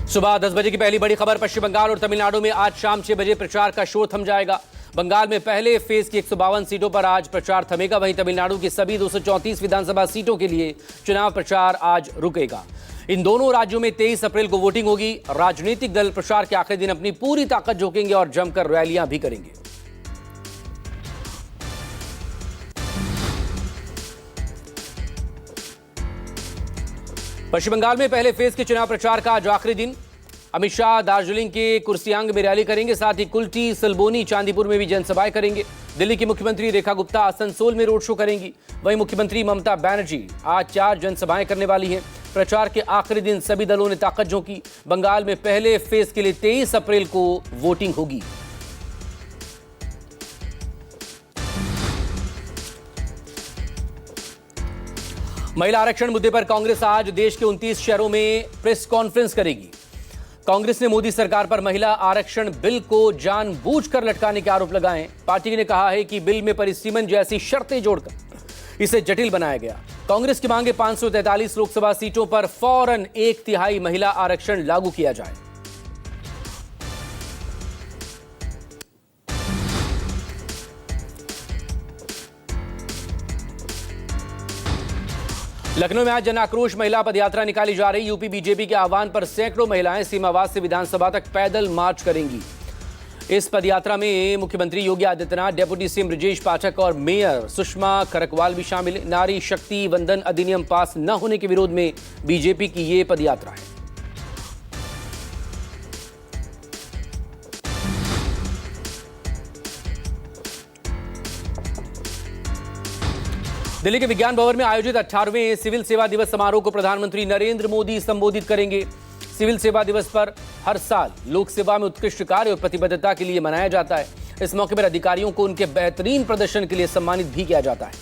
सुबह 10 बजे की पहली बड़ी खबर। पश्चिम बंगाल और तमिलनाडु में आज शाम 6 बजे प्रचार का शोर थम जाएगा। बंगाल में पहले फेज की 152 सीटों पर आज प्रचार थमेगा। वहीं तमिलनाडु की सभी 234 विधानसभा सीटों के लिए चुनाव प्रचार आज रुकेगा। इन दोनों राज्यों में 23 अप्रैल को वोटिंग होगी। राजनीतिक दल प्रचार के आखिरी दिन अपनी पूरी ताकत झोंकेंगे और जमकर रैलियां भी करेंगे। पश्चिम बंगाल में पहले फेज के चुनाव प्रचार का आज आखिरी दिन। अमित शाह दार्जिलिंग के कुर्सियांग में रैली करेंगे। साथ ही कुल्टी, सिलबोनी, चांदीपुर में भी जनसभाएं करेंगे। दिल्ली की मुख्यमंत्री रेखा गुप्ता आसनसोल में रोड शो करेंगी। वहीं मुख्यमंत्री ममता बनर्जी आज 4 जनसभाएं करने वाली हैं। प्रचार के आखिरी दिन सभी दलों ने ताकत झोंकी। बंगाल में पहले फेज के लिए 23 अप्रैल को वोटिंग होगी। महिला आरक्षण मुद्दे पर कांग्रेस आज देश के 29 शहरों में प्रेस कॉन्फ्रेंस करेगी। कांग्रेस ने मोदी सरकार पर महिला आरक्षण बिल को जानबूझकर लटकाने के आरोप लगाए। पार्टी ने कहा है कि बिल में परिसीमन जैसी शर्तें जोड़कर इसे जटिल बनाया गया। कांग्रेस की मांग है 543 लोकसभा सीटों पर फौरन 1/3 महिला आरक्षण लागू किया जाए। लखनऊ में आज जन आक्रोश महिला पदयात्रा निकाली जा रही। यूपी बीजेपी के आह्वान पर सैकड़ों महिलाएं सीमावाद से विधानसभा तक पैदल मार्च करेंगी। इस पदयात्रा में मुख्यमंत्री योगी आदित्यनाथ, डेप्यूटी सीएम ब्रजेश पाठक और मेयर सुषमा खरकवाल भी शामिल हैं। नारी शक्ति वंदन अधिनियम पास न होने के विरोध में बीजेपी की ये पदयात्रा है। दिल्ली के विज्ञान भवन में आयोजित 18वें सिविल सेवा दिवस समारोह को प्रधानमंत्री नरेंद्र मोदी संबोधित करेंगे। सिविल सेवा दिवस पर हर साल लोक सेवा में उत्कृष्ट कार्य और प्रतिबद्धता के लिए मनाया जाता है। इस मौके पर अधिकारियों को उनके बेहतरीन प्रदर्शन के लिए सम्मानित भी किया जाता है।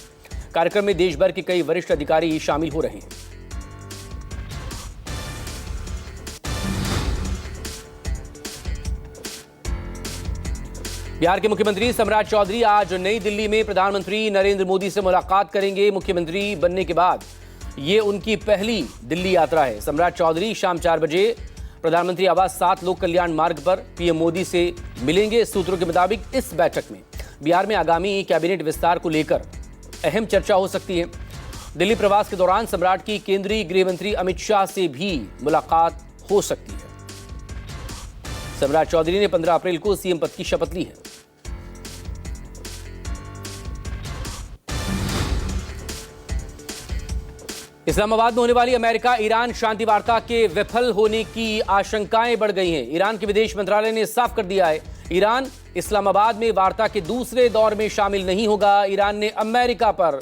कार्यक्रम में देश भर के कई वरिष्ठ अधिकारी शामिल हो रहे हैं। बिहार के मुख्यमंत्री सम्राट चौधरी आज नई दिल्ली में प्रधानमंत्री नरेंद्र मोदी से मुलाकात करेंगे। मुख्यमंत्री बनने के बाद ये उनकी पहली दिल्ली यात्रा है। सम्राट चौधरी शाम 4 बजे प्रधानमंत्री आवास 7 लोक कल्याण मार्ग पर पीएम मोदी से मिलेंगे। सूत्रों के मुताबिक इस बैठक में बिहार में आगामी कैबिनेट विस्तार को लेकर अहम चर्चा हो सकती है। दिल्ली प्रवास के दौरान सम्राट की केंद्रीय गृह मंत्री अमित शाह से भी मुलाकात हो सकती है। सम्राट चौधरी ने 15 अप्रैल को सीएम पद की शपथ ली है। इस्लामाबाद में होने वाली अमेरिका ईरान शांति वार्ता के विफल होने की आशंकाएं बढ़ गई हैं। ईरान के विदेश मंत्रालय ने साफ कर दिया है, ईरान इस्लामाबाद में वार्ता के दूसरे दौर में शामिल नहीं होगा। ईरान ने अमेरिका पर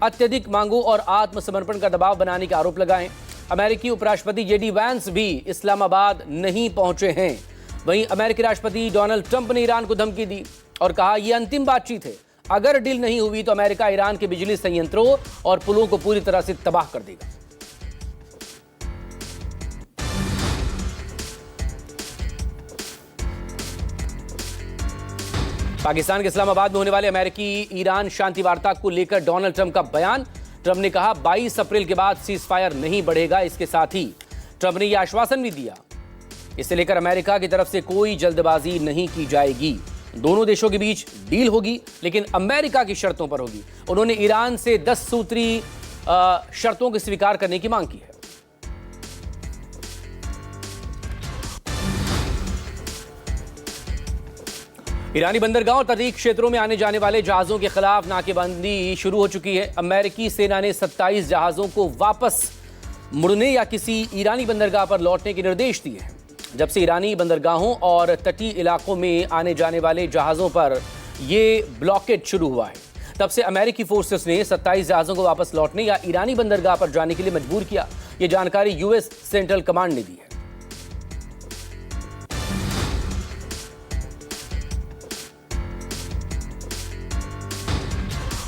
अत्यधिक मांगों और आत्मसमर्पण का दबाव बनाने के आरोप लगाए। अमेरिकी उपराष्ट्रपति जेडी वैंस भी इस्लामाबाद नहीं पहुंचे हैं। वहीं अमेरिकी राष्ट्रपति डोनाल्ड ट्रंप ने ईरान को धमकी दी और कहा यह अंतिम बातचीत है। अगर डील नहीं हुई तो अमेरिका ईरान के बिजली संयंत्रों और पुलों को पूरी तरह से तबाह कर देगा। पाकिस्तान के इस्लामाबाद में होने वाले अमेरिकी ईरान शांति वार्ता को लेकर डोनाल्ड ट्रंप का बयान। ट्रंप ने कहा 22 अप्रैल के बाद सीज फायर नहीं बढ़ेगा। इसके साथ ही ट्रंप ने यह आश्वासन भी दिया, इसे लेकर अमेरिका की तरफ से कोई जल्दबाजी नहीं की जाएगी। दोनों देशों के बीच डील होगी, लेकिन अमेरिका की शर्तों पर होगी। उन्होंने ईरान से 10 सूत्री शर्तों को स्वीकार करने की मांग की है। ईरानी बंदरगाह और तटीय क्षेत्रों में आने जाने वाले जहाजों के खिलाफ नाकेबंदी शुरू हो चुकी है। अमेरिकी सेना ने 27 जहाजों को वापस मुड़ने या किसी ईरानी बंदरगाह पर लौटने के निर्देश दिए हैं। जब से ईरानी बंदरगाहों और तटीय इलाकों में आने जाने वाले जहाज़ों पर यह ब्लॉकेज शुरू हुआ है, तब से अमेरिकी फोर्सेस ने 27 जहाज़ों को वापस लौटने या ईरानी बंदरगाह पर जाने के लिए मजबूर किया। यह जानकारी यूएस सेंट्रल कमांड ने दी है।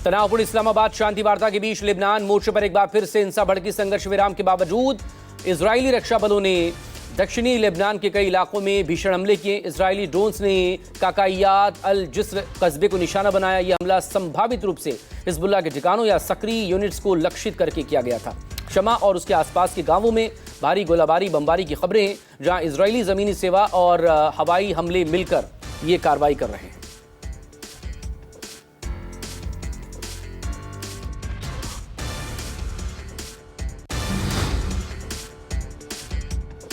तनावपूर्ण इस्लामाबाद शांति वार्ता के बीच लिबनान मोर्चे पर एक बार फिर से हिंसा भड़की। संघर्ष विराम के बावजूद इजरायली रक्षा बलों ने दक्षिणी लेबनान के कई इलाकों में भीषण हमले किए। इजरायली ड्रोन्स ने काकाइयात अल जिस्र कस्बे को निशाना बनाया। यह हमला संभावित रूप से हिजबुल्लाह के ठिकानों या सक्रिय यूनिट्स को लक्षित करके किया गया था। शमा और उसके आसपास के गांवों में भारी गोलाबारी बमबारी की खबरें हैं, जहां इजरायली जमीनी सेवा और हवाई हमले मिलकर ये कार्रवाई कर रहे हैं।